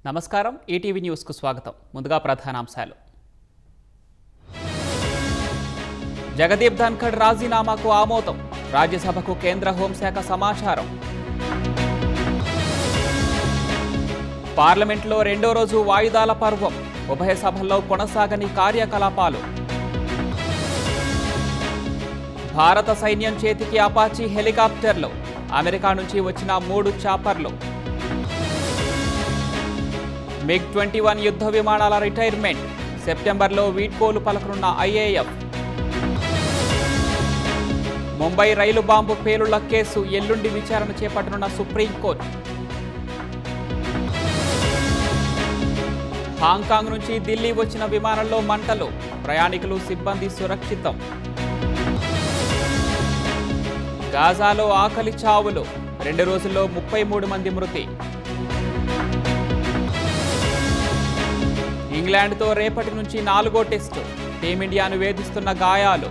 నమస్కారం ఈటీవీ న్యూస్కు స్వాగతం. ముందుగా ప్రధానాంశాలు. జగదీప్ ధన్ఖడ్ రాజీనామాకు ఆమోదం. రాజ్యసభకు కేంద్ర హోంశాఖ సమాచారం. పార్లమెంట్లో రెండో రోజు వాయిదాల పర్వం. ఉభయ సభల్లో కొనసాగని కార్యకలాపాలు. భారత సైన్యం చేతికి అపాచీ హెలికాప్టర్లు. అమెరికా నుంచి వచ్చిన 3 చాపర్లు. MiG-21 యుద్ధ విమానాల రిటైర్మెంట్. సెప్టెంబర్లో వీడ్కోలు పలకనున్న IAF. ముంబై రైలు బాంబు పేలుళ్ల కేసు ఎల్లుండి విచారణ చేపట్టనున్న సుప్రీంకోర్టు. హాంకాంగ్ నుంచి ఢిల్లీ వచ్చిన విమానంలో మంటలు. ప్రయాణికులు సిబ్బంది సురక్షితం. గాజాలో ఆకలి చావులు. 2 రోజుల్లో 33 మంది మృతి. ఇంగ్లాండ్తో రేపటి నుంచి 4వ టెస్టు. టీమిండియాను వేధిస్తున్న గాయాలు.